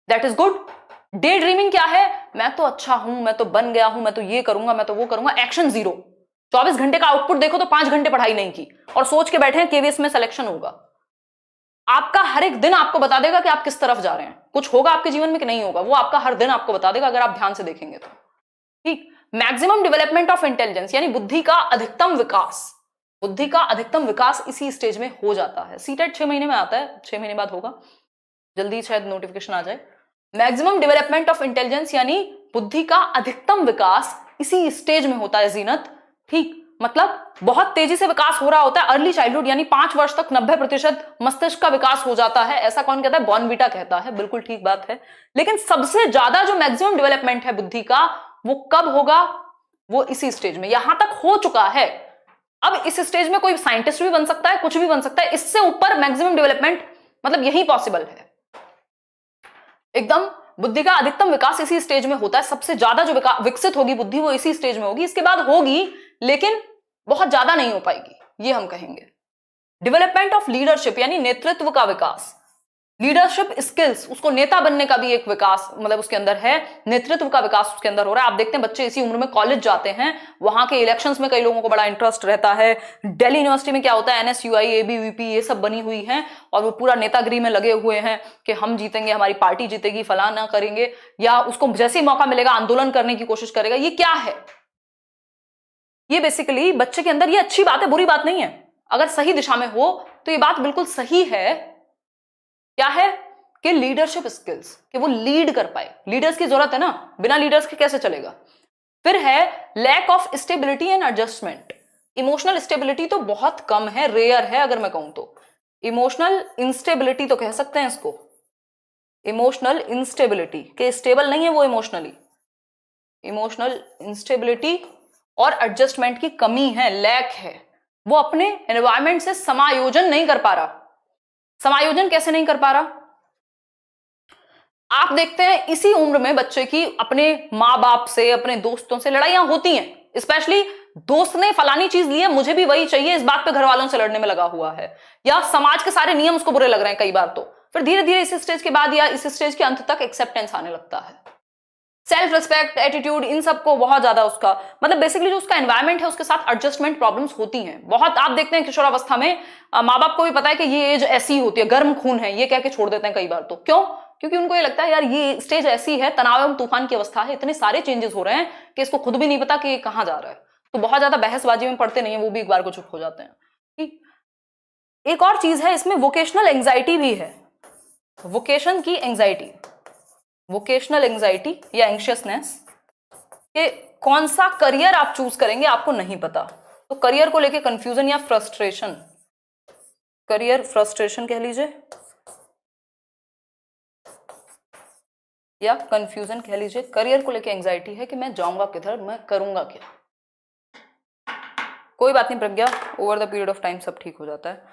that is good. Day dreaming क्या है, मैं तो अच्छा हूं, मैं तो बन गया हूं, मैं तो ये करूंगा, मैं तो वो करूंगा, एक्शन जीरो। 24 घंटे का आउटपुट देखो तो 5 घंटे पढ़ाई नहीं की और सोच के बैठे हैं केवीएस में सिलेक्शन होगा। आपका हर एक दिन आपको बता देगा कि आप किस तरफ जा रहे हैं, कुछ होगा आपके जीवन में कि नहीं होगा, वो आपका हर दिन आपको बता देगा अगर आप ध्यान से देखेंगे तो। ठीक। मैक्सिमम डेवलपमेंट ऑफ इंटेलिजेंस यानी बुद्धि का अधिकतम विकास, बुद्धि का अधिकतम विकास इसी स्टेज में हो जाता है। सीटेट 6 महीने में आता है, 6 महीने बाद होगा, जल्दी शायद नोटिफिकेशन आ जाए। मैक्सिमम डेवलपमेंट ऑफ इंटेलिजेंस यानी बुद्धि का अधिकतम विकास इसी स्टेज में होता है जीनत। ठीक, मतलब बहुत तेजी से विकास हो रहा होता है अर्ली चाइल्डहुड, यानी 5 वर्ष तक 90% मस्तिष्क का विकास हो जाता है। ऐसा कौन कहता है, बॉर्नविटा कहता है, बिल्कुल ठीक बात है। लेकिन सबसे ज्यादा जो मैक्सिमम डेवलपमेंट है बुद्धि का, वो कब होगा, वो इसी स्टेज में। यहां तक हो चुका है, अब इस स्टेज में कोई साइंटिस्ट भी बन सकता है, कुछ भी बन सकता है, इससे ऊपर मैक्सिमम डेवलपमेंट मतलब यही पॉसिबल है। एकदम बुद्धि का अधिकतम विकास इसी स्टेज में होता है, सबसे ज्यादा जो विकसित होगी बुद्धि वो इसी स्टेज में होगी। इसके बाद होगी लेकिन बहुत ज्यादा नहीं हो पाएगी, ये हम कहेंगे। डेवलपमेंट ऑफ लीडरशिप यानी नेतृत्व का विकास, लीडरशिप स्किल्स, उसको नेता बनने का भी एक विकास मतलब उसके अंदर है, नेतृत्व का विकास उसके अंदर हो रहा है। आप देखते हैं बच्चे इसी उम्र में कॉलेज जाते हैं, वहां के इलेक्शंस में कई लोगों को बड़ा इंटरेस्ट रहता है। दिल्ली यूनिवर्सिटी में क्या होता है, एनएसयूआई, एबीवीपी, ये सब बनी हुई हैं और वो पूरा नेतागिरी में लगे हुए हैं कि हम जीतेंगे, हमारी पार्टी जीतेगी, फलाना करेंगे, या उसको जैसे ही मौका मिलेगा आंदोलन करने की कोशिश करेगा। ये क्या है, ये बेसिकली बच्चे के अंदर, ये अच्छी बात है, बुरी बात नहीं है। अगर सही दिशा में हो तो ये बात बिल्कुल सही है। क्या है कि लीडरशिप स्किल्स, कि वो लीड कर पाए। लीडर्स की जरूरत है ना, बिना लीडर्स के कैसे चलेगा। फिर है lack of stability and adjustment, emotional stability तो बहुत कम है, रेयर है अगर मैं कहूं तो। इमोशनल इंस्टेबिलिटी तो कह सकते हैं इसको, इमोशनल इंस्टेबिलिटी, के स्टेबल नहीं है वो इमोशनली, इमोशनल इंस्टेबिलिटी और एडजस्टमेंट की कमी है, लैक है। वो अपने एनवायरमेंट से समायोजन नहीं कर पा रहा। समायोजन कैसे नहीं कर पा रहा, आप देखते हैं इसी उम्र में बच्चे की अपने माँ बाप से, अपने दोस्तों से लड़ाइयां होती हैं। स्पेशली दोस्त ने फलानी चीज ली है, मुझे भी वही चाहिए, इस बात पे घर वालों से लड़ने में लगा हुआ है, या समाज के सारे नियम उसको बुरे लग रहे हैं कई बार। तो फिर धीरे धीरे इस स्टेज के बाद या इस स्टेज के अंत तक एक्सेप्टेंस आने लगता है। सेल्फ रिस्पेक्ट, एटीट्यूड, इन सबको बहुत ज्यादा उसका मतलब बेसिकली जो उसका एनवायरमेंट है उसके साथ एडजस्टमेंट प्रॉब्लम्स होती हैं बहुत। आप देखते हैं किशोरावस्था में माँ बाप को भी पता है कि ये एज ऐसी होती है, गर्म खून है, ये कह के छोड़ देते हैं कई बार। तो क्यों, क्योंकि उनको ये लगता है यार ये स्टेज ऐसी है, तनाव एवं तूफान की अवस्था है, इतने सारे चेंजेस हो रहे हैं कि इसको खुद भी नहीं पता कि ये कहाँ जा रहा है। तो बहुत ज्यादा बहसबाजी में पड़ते नहीं है, वो भी एक बार को चुप हो जाते हैं। ठीक, एक और चीज है इसमें, वोकेशनल एंग्जाइटी भी है। वोकेशन की एंग्जाइटी, वोकेशनल एंग्जाइटी या एंग्शियसनेस, कि कौन सा करियर आप चूज करेंगे आपको नहीं पता, तो करियर को लेके कंफ्यूजन या फ्रस्ट्रेशन, करियर फ्रस्ट्रेशन कह लीजिए या कंफ्यूजन कह लीजिए। करियर को लेके एंग्जाइटी है कि मैं जाऊंगा किधर, मैं करूंगा क्या। कोई बात नहीं Pragya, over the period of time सब ठीक हो जाता है।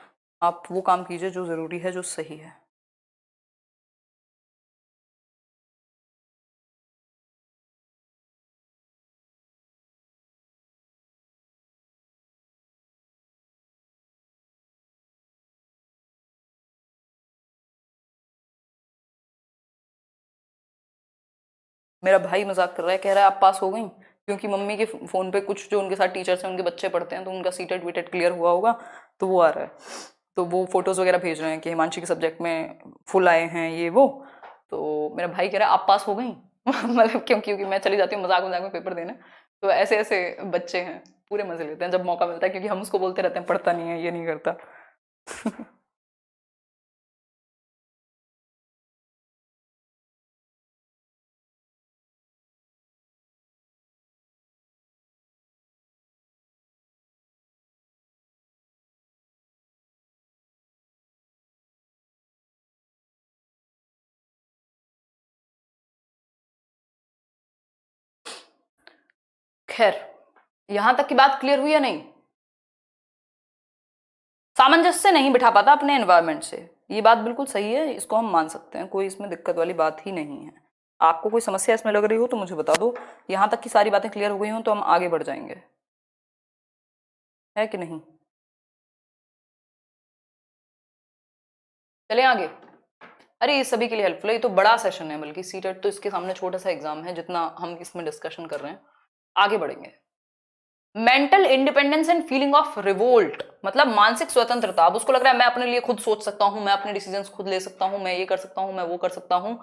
आप वो काम कीजिए जो जरूरी है, जो सही है। मेरा भाई मजाक कर रहा है, कह रहा है आप पास हो गई, क्योंकि मम्मी के फोन पे कुछ जो उनके साथ टीचर्स हैं उनके बच्चे पढ़ते हैं तो उनका सीटेट वीटेट क्लियर हुआ होगा, तो वो आ रहा है। तो वो फोटोज वगैरह भेज रहे हैं कि हिमांशी के सब्जेक्ट में फुल आए हैं ये वो। तो मेरा भाई कह रहा है आप पास हो गई मतलब क्यों, क्योंकि मैं चली जाती हूँ मजाक मजाक में पेपर देने। तो ऐसे ऐसे बच्चे हैं, पूरे मजे लेते हैं जब मौका मिलता है, क्योंकि हम उसको बोलते रहते हैं पढ़ता नहीं है, ये नहीं करता खैर, यहां तक की बात क्लियर हुई या नहीं? सामंजस्य नहीं बिठा पाता अपने एनवायरनमेंट से, ये बात बिल्कुल सही है, इसको हम मान सकते हैं, कोई इसमें दिक्कत वाली बात ही नहीं है। आपको कोई समस्या इसमें लग रही हो तो मुझे बता दो। यहां तक की सारी बातें क्लियर हो गई हो तो हम आगे बढ़ जाएंगे, है कि नहीं? चले आगे। अरे ये सभी के लिए हेल्पफुल है, ये तो बड़ा सेशन है, बल्कि सीटेट तो इसके सामने छोटा सा एग्जाम है जितना हम इसमें डिस्कशन कर रहे हैं। आगे बढ़ेंगे। Mental independence and feeling of revolt, मतलब मानसिक स्वतंत्रता। अब उसको लग रहा है मैं अपने लिए खुद सोच सकता हूं, मैं अपने डिसीजंस खुद ले सकता हूं, मैं ये कर सकता हूं, मैं वो कर सकता हूं,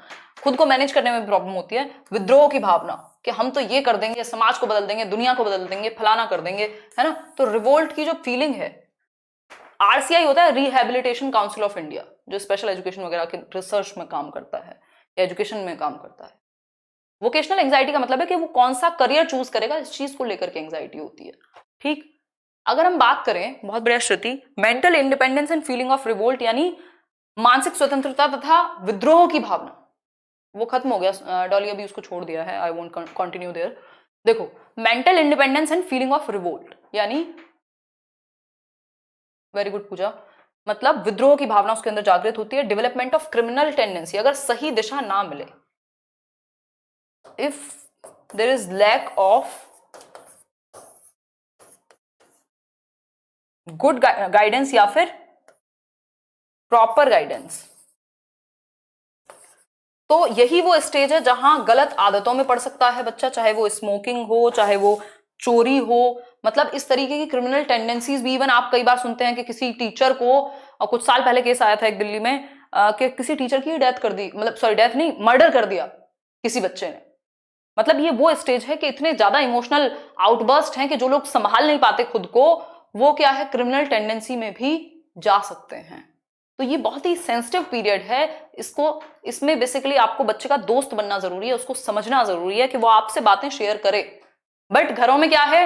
खुद को मैनेज करने में प्रॉब्लम होती है। विद्रोह की भावना कि हम तो ये कर देंगे, समाज को बदल देंगे, दुनिया को बदल देंगे, फलाना कर देंगे, है ना। तो रिवोल्ट की जो फीलिंग है, आरसीआई होता है रिहैबिलिटेशन काउंसिल ऑफ इंडिया, जो स्पेशल एजुकेशन वगैरह के रिसर्च में काम करता है, एजुकेशन में काम करता है। वोकेशनल एंजाइटी का मतलब है कि वो कौन सा करियर चूज करेगा, इस चीज को लेकर के एंजाइटी होती है। ठीक, अगर हम बात करें, बहुत बढ़िया Shruti, mental independence and feeling of revolt यानी मानसिक स्वतंत्रता तथा विद्रोह की भावना, वो खत्म हो गया, डॉली अभी उसको छोड़ दिया है, आई वोंट कंटिन्यू देयर। देखो, mental independence and feeling of revolt यानी, वेरी गुड पूजा, मतलब विद्रोह की भावना उसके अंदर जागृत होती है। डेवलपमेंट ऑफ क्रिमिनल टेंडेंसी, अगर सही दिशा ना मिले, if there is lack of good guidance या फिर प्रॉपर गाइडेंस, तो यही वो स्टेज है जहां गलत आदतों में पड़ सकता है बच्चा, चाहे वो स्मोकिंग हो, चाहे वो चोरी हो, मतलब इस तरीके की क्रिमिनल टेंडेंसीज भी। इवन आप कई बार सुनते हैं कि किसी टीचर को, और कुछ साल पहले केस आया था एक दिल्ली में, कि किसी टीचर की डेथ कर दी, मतलब सॉरी डेथ नहीं, मर्डर कर दिया किसी बच्चे ने। मतलब ये वो स्टेज है कि इतने ज्यादा इमोशनल आउटबर्स्ट हैं कि जो लोग संभाल नहीं पाते खुद को, वो क्या है, क्रिमिनल टेंडेंसी में भी जा सकते हैं। तो ये बहुत ही सेंसिटिव पीरियड है, इसमें बेसिकली आपको बच्चे का दोस्त बनना जरूरी है, उसको समझना जरूरी है कि वो आपसे बातें शेयर करे। बट घरों में क्या है,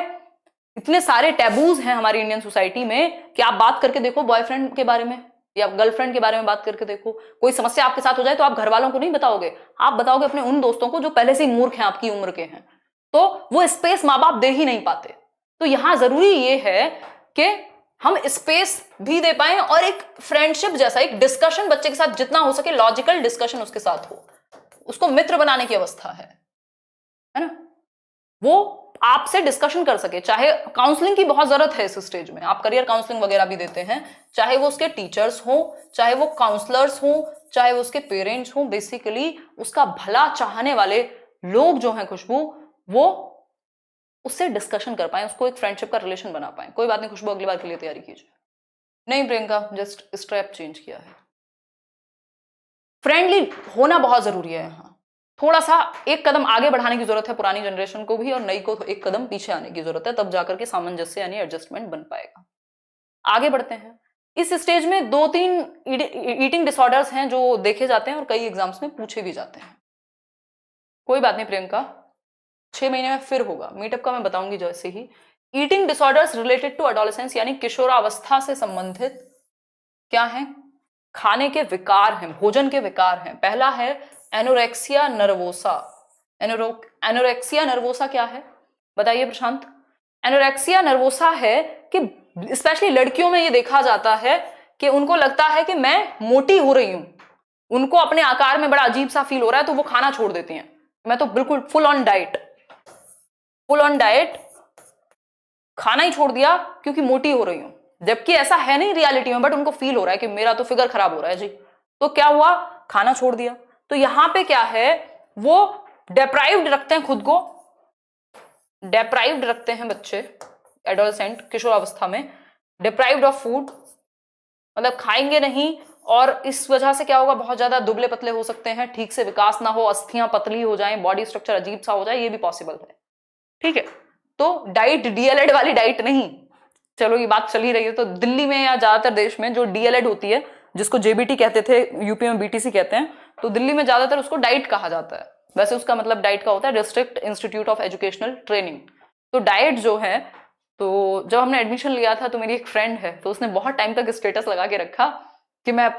इतने सारे टैबूज हैं हमारी इंडियन सोसाइटी में कि आप बात करके देखो बॉयफ्रेंड के बारे में या गर्लफ्रेंड के बारे में बात करके देखो, कोई समस्या आपके साथ हो जाए तो आप घर वालों को नहीं बताओगे, आप बताओगे अपने उन दोस्तों को जो पहले से ही मूर्ख हैं, आपकी उम्र के हैं। तो वो स्पेस माँ बाप दे ही नहीं पाते। तो यहां जरूरी ये है कि हम स्पेस भी दे पाए और एक फ्रेंडशिप जैसा एक डिस्कशन बच्चे के साथ जितना हो सके लॉजिकल डिस्कशन उसके साथ हो, उसको मित्र बनाने की अवस्था है ना, वो आपसे डिस्कशन कर सके। चाहे काउंसलिंग की बहुत जरूरत है इस स्टेज में, आप करियर काउंसलिंग वगैरह भी देते हैं, चाहे वो उसके टीचर्स हो, चाहे वो काउंसलर्स हो, चाहे वो उसके पेरेंट्स हो, बेसिकली उसका भला चाहने वाले लोग जो हैं खुशबू, वो उससे डिस्कशन कर पाए, उसको एक फ्रेंडशिप का रिलेशन बना पाए। कोई बात नहीं खुशबू, अगली बार के लिए तैयारी कीजिए। नहीं प्रियंका, जस्ट स्ट्रैप चेंज किया है। फ्रेंडली होना बहुत जरूरी है यहाँ, थोड़ा सा एक कदम आगे बढ़ाने की जरूरत है पुरानी जनरेशन को भी, और नई को एक कदम पीछे आने की जरूरत है, तब जाकर के सामंजस्य यानी एडजस्टमेंट बन पाएगा। आगे बढ़ते हैं। इस स्टेज में 2-3 ईटिंग डिसऑर्डर्स हैं जो देखे जाते हैं और कई एग्जाम्स में पूछे भी जाते हैं। कोई बात नहीं प्रियंका, 6 महीने में फिर होगा, मीटअप का मैं बताऊंगी जैसे ही। Eating disorders related to adolescence यानी किशोरावस्था से संबंधित क्या है, खाने के विकार हैं, भोजन के विकार हैं। पहला है एनोरेक्सिया नर्वोसा। एनोरेक्सिया नर्वोसा क्या है बताइए प्रशांत? एनोरेक्सिया नर्वोसा है कि स्पेशली लड़कियों में ये देखा जाता है कि उनको लगता है कि मैं मोटी हो रही हूं, उनको अपने आकार में बड़ा अजीब सा फील हो रहा है, तो वो खाना छोड़ देती हैं। मैं तो बिल्कुल फुल ऑन डाइट खाना ही छोड़ दिया क्योंकि मोटी हो रही हूं, जबकि ऐसा है नहीं रियलिटी में, बट उनको फील हो रहा है कि मेरा तो फिगर खराब हो रहा है जी, तो क्या हुआ, खाना छोड़ दिया। तो यहां पे क्या है, वो डेप्राइव्ड रखते हैं खुद को, डेप्राइव्ड रखते हैं बच्चे एडोलसेंट किशोरावस्था में, डेप्राइव्ड ऑफ फूड, मतलब खाएंगे नहीं, और इस वजह से क्या होगा, बहुत ज्यादा दुबले पतले हो सकते हैं, ठीक से विकास ना हो, अस्थियां पतली हो जाएं, बॉडी स्ट्रक्चर अजीब सा हो जाए, ये भी पॉसिबल है। ठीक है, तो डाइट डीएलएड वाली डाइट नहीं, चलो ये बात चली रही है, तो दिल्ली में या ज्यादातर देश में जो डीएलएड होती है, जिसको जेबीटी कहते थे, यूपी में बीटीसी कहते हैं, तो दिल्ली में ज्यादातर उसको डाइट कहा जाता है। वैसे उसका मतलब डाइट का होता है district institute of educational training. तो डाइट जो है, तो जब हमने एडमिशन लिया था तो मेरी एक फ्रेंड है, तो उसने बहुत टाइम तक स्टेटस लगा के रखा कि मैं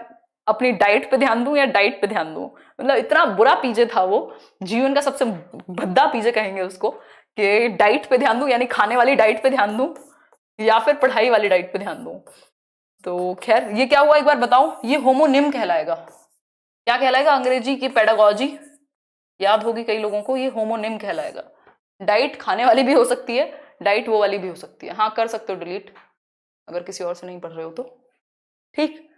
अपनी डाइट पे ध्यान दूं या डाइट पे ध्यान दूं। मतलब इतना बुरा पीजे था वो, जीवन का सबसे भद्दा पीजे कहेंगे उसको, कि डाइट पे ध्यान दूं, यानी खाने वाली डाइट पे ध्यान दूं, या फिर पढ़ाई वाली डाइट पे ध्यान दूं। तो खैर ये क्या हुआ एक बार बताओ, ये होमोनिम कहलाएगा। क्या कहलाएगा? अंग्रेजी की पेडागोजी याद होगी कई लोगों को, ये होमोनिम कहलाएगा। डाइट खाने वाली भी हो सकती है, डाइट वो वाली भी हो सकती है। हाँ कर सकते हो डिलीट अगर किसी और से नहीं पढ़ रहे हो तो। ठीक,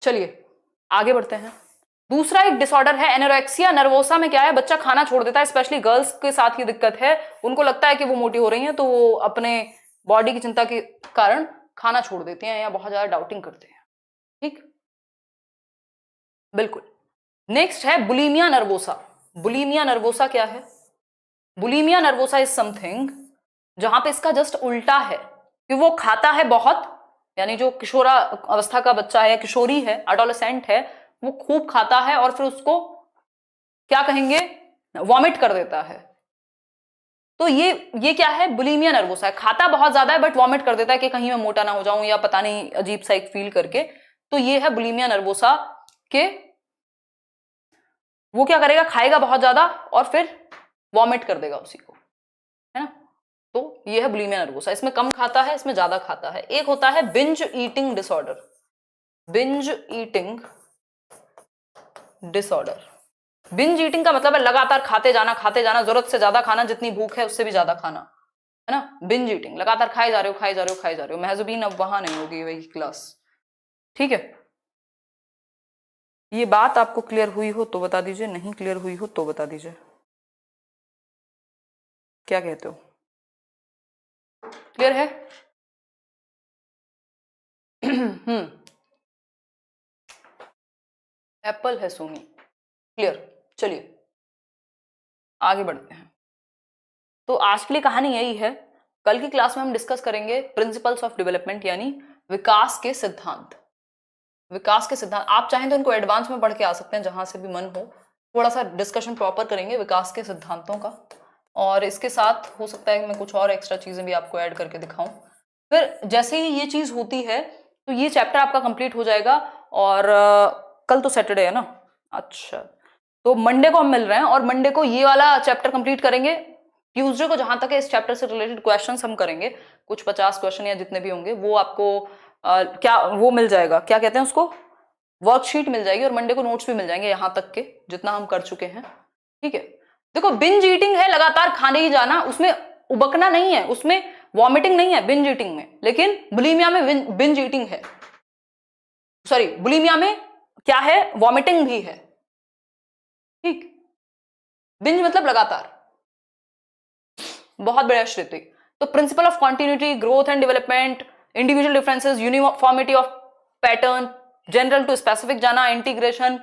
चलिए आगे बढ़ते हैं। दूसरा एक डिसऑर्डर है एनोरेक्सिया नर्वोसा में क्या है, बच्चा खाना छोड़ देता है, स्पेशली गर्ल्स के साथ ये दिक्कत है। उनको लगता है कि वो मोटी हो रही हैं तो वो अपने बॉडी की चिंता के कारण खाना छोड़ देती हैं या बहुत ज्यादा डाउटिंग करते हैं। ठीक, बिल्कुल। नेक्स्ट है बुलीमिया नर्वोसा। बुलीमिया नर्वोसा क्या है? बुलीमिया नर्वोसा इज समथिंग जहां पे इसका जस्ट उल्टा है कि वो खाता है बहुत, यानी जो किशोरा अवस्था का बच्चा है या किशोरी है, एडोलेसेंट है, वो खूब खाता है और फिर उसको क्या कहेंगे, वॉमिट कर देता है। तो ये क्या है? बुलीमिया नर्वोसा है। खाता बहुत ज्यादा है बट वॉमिट कर देता है कि कहीं मैं मोटा ना हो जाऊं या पता नहीं अजीब सा एक फील करके। तो ये है बुलीमिया नर्वोसा के, वो क्या करेगा, खाएगा बहुत ज्यादा और फिर वॉमिट कर देगा उसी को, है ना। तो ये है बुलीमिया नर्वोसा, इसमें कम खाता है, इसमें ज्यादा खाता है। एक होता है binge eating disorder. Binge eating disorder, binge eating का मतलब है लगातार खाते जाना, जरूरत से ज्यादा खाना, जितनी भूख है उससे भी ज्यादा खाना, है ना। बिंज ईटिंग, लगातार खाए जा रहे हो खाए जा रहे हो खाए जा रहे हो। महजुबीन अब वहां नहीं होगी वही क्लास, ठीक है। ये बात आपको क्लियर हुई हो तो बता दीजिए, नहीं क्लियर हुई हो तो बता दीजिए। क्या कहते हो, क्लियर है? एप्पल है सोनी, क्लियर। चलिए आगे बढ़ते हैं। तो आज के लिए कहानी यही है। कल की क्लास में हम डिस्कस करेंगे प्रिंसिपल्स ऑफ डेवलपमेंट, यानी विकास के सिद्धांत। विकास के सिद्धांत आप चाहें तो इनको एडवांस में पढ़ के आ सकते हैं, जहां से भी मन हो। थोड़ा सा डिस्कशन प्रॉपर करेंगे विकास के सिद्धांतों का, और इसके साथ हो सकता है कि मैं कुछ और एक्स्ट्रा चीजें भी आपको ऐड करके दिखाऊं। फिर जैसे ही ये चीज होती है तो ये चैप्टर आपका कंप्लीट हो जाएगा। और कल तो सैटरडे है ना, अच्छा, तो मंडे को हम मिल रहे हैं और मंडे को ये वाला चैप्टर कंप्लीट करेंगे। ट्यूसडे को जहां तक है इस चैप्टर से रिलेटेड क्वेश्चंस हम करेंगे, कुछ 50 क्वेश्चन या जितने भी होंगे वो आपको क्या वो मिल जाएगा, क्या कहते हैं उसको, वर्कशीट मिल जाएगी, और मंडे को नोट्स भी मिल जाएंगे यहां तक के जितना हम कर चुके हैं, ठीक है। देखो बिंज ईटिंग है लगातार खाने ही जाना, उसमें उबकना नहीं है, उसमें वॉमिटिंग नहीं है बिंज ईटिंग में, लेकिन बुलीमिया में बिंज ईटिंग है, सॉरी बुलीमिया में क्या है, वॉमिटिंग भी है, ठीक। बिंज मतलब लगातार। बहुत बढ़िया श्रुति। तो principle of continuity, growth and development, individual differences, uniformity of pattern, general to specific जाना, इंटीग्रेशन,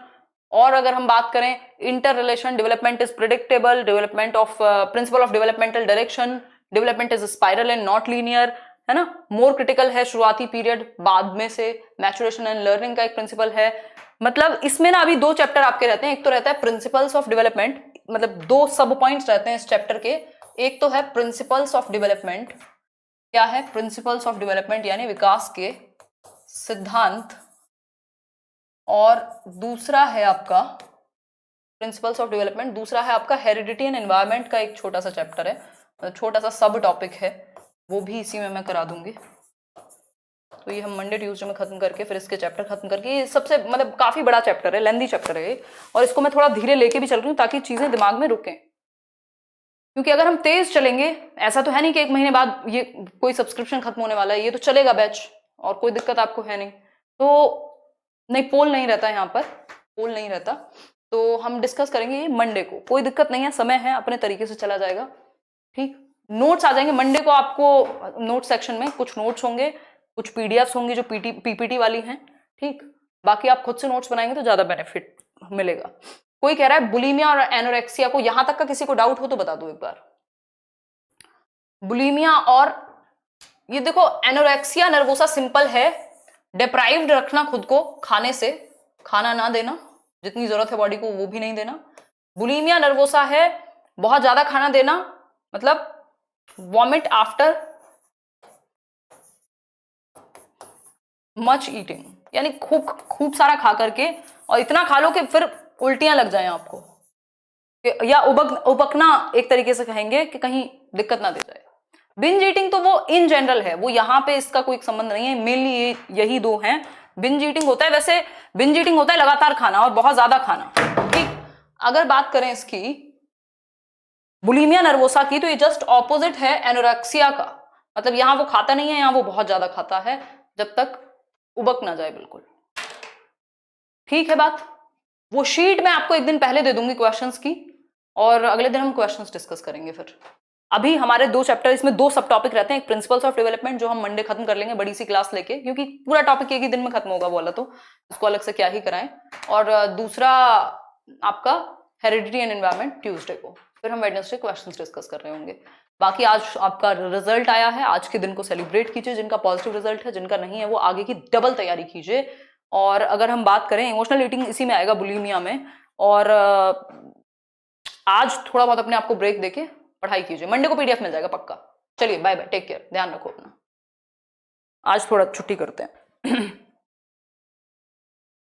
और अगर हम बात करें inter relation, development is predictable, development of principle of developmental direction, development is spiral and not linear, है ना। मोर critical है शुरुआती पीरियड, बाद में से मैचुरेशन एंड लर्निंग का एक प्रिंसिपल है। मतलब इसमें ना अभी दो चैप्टर आपके रहते हैं, एक तो रहता है प्रिंसिपल्स ऑफ डेवलपमेंट, मतलब दो सब पॉइंट्स रहते हैं इस चैप्टर के। एक तो है प्रिंसिपल्स ऑफ डेवलपमेंट, क्या है प्रिंसिपल्स ऑफ डेवलपमेंट यानी विकास के सिद्धांत, और दूसरा है आपका प्रिंसिपल्स ऑफ डेवलपमेंट, दूसरा है आपका हेरिडिटी एंड एनवायरनमेंट का एक छोटा सा चैप्टर है, छोटा सा सब टॉपिक है, वो भी इसी में मैं करा दूंगी। तो ये हम मंडे ट्यूसडे में खत्म करके फिर इसके चैप्टर खत्म करके, ये सबसे मतलब काफी बड़ा चैप्टर है, लेंदी चैप्टर है ये, और इसको मैं थोड़ा धीरे लेके भी चल रही हूँ ताकि चीजें दिमाग में रुकें। क्योंकि अगर हम तेज चलेंगे, ऐसा तो है नहीं कि एक महीने बाद ये कोई सब्सक्रिप्शन खत्म होने वाला है, ये तो चलेगा बैच और कोई दिक्कत आपको है नहीं। तो नहीं, पोल नहीं रहता यहाँ पर, पोल नहीं रहता। तो हम डिस्कस करेंगे ये मंडे को, कोई दिक्कत नहीं है, समय है, अपने तरीके से चला जाएगा, ठीक। नोट्स आ जाएंगे मंडे को, आपको नोट सेक्शन में कुछ नोट्स होंगे, कुछ पीडीएफ होंगी जो पीपीटी वाली हैं, ठीक। बाकी आप खुद से नोट्स बनाएंगे तो ज्यादा बेनिफिट मिलेगा। कोई कह रहा है बुलीमिया और एनोरेक्सिया को, यहां तक का किसी को डाउट हो तो बता दो एक बार। बुलीमिया और ये देखो, एनोरेक्सिया नर्वोसा सिंपल है, डिप्राइव्ड रखना खुद को खाने से, खाना ना देना, जितनी जरूरत है बॉडी को वो भी नहीं देना। बुलीमिया नर्वोसा है बहुत ज्यादा खाना देना, मतलब वॉमिट आफ्टर मच ईटिंग, यानी खूब खूब सारा खा करके, और इतना खा लो कि फिर उल्टियां लग जाएं आपको, या उबकना एक तरीके से कहेंगे कि कहीं दिक्कत ना दे जाए। बिंज ईटिंग तो वो इन जनरल है, वो यहाँ पे इसका कोई संबंध नहीं है, मेनली यही दो हैं। बिंज ईटिंग होता है, वैसे बिंज ईटिंग होता है लगातार खाना और बहुत ज्यादा खाना, ठीक। अगर बात करें इसकी बुलिमिया नर्वोसा की, तो ये जस्ट ऑपोजिट है एनोरेक्सिया का। मतलब यहां वो खाता नहीं है, यहां वो बहुत ज्यादा खाता है, जब तक उबक ना जाए बिल्कुल, ठीक है बात। वो शीट मैं आपको एक दिन पहले दे दूंगी क्वेश्चंस की, और अगले दिन हम क्वेश्चंस डिस्कस करेंगे। फिर अभी हमारे 2 चैप्टर, इसमें 2 सब टॉपिक रहते हैं, एक प्रिंसिपल्स ऑफ डेवलपमेंट जो हम मंडे खत्म कर लेंगे बड़ी सी क्लास लेके, क्योंकि पूरा टॉपिक एक ही दिन में खत्म होगा बोला, तो इसको अलग से क्या ही कराएं। और दूसरा आपका हेरिडिटी एंड एनवायरनमेंट ट्यूसडे को, फिर हम वेडनेसडे क्वेश्चंस डिस्कस कर रहे होंगे। बाकी आज आपका रिजल्ट आया है, आज के दिन को सेलिब्रेट कीजिए, जिनका पॉजिटिव रिजल्ट है, जिनका नहीं है वो आगे की डबल तैयारी कीजिए। और अगर हम बात करें इमोशनल ईटिंग, इसी में आएगा बुलिमिया में। और आज थोड़ा बहुत अपने आप को ब्रेक देके पढ़ाई कीजिए, मंडे को पीडीएफ मिल जाएगा पक्का। चलिए बाय बाय, टेक केयर, ध्यान रखो अपना। आज थोड़ा छुट्टी करते हैं।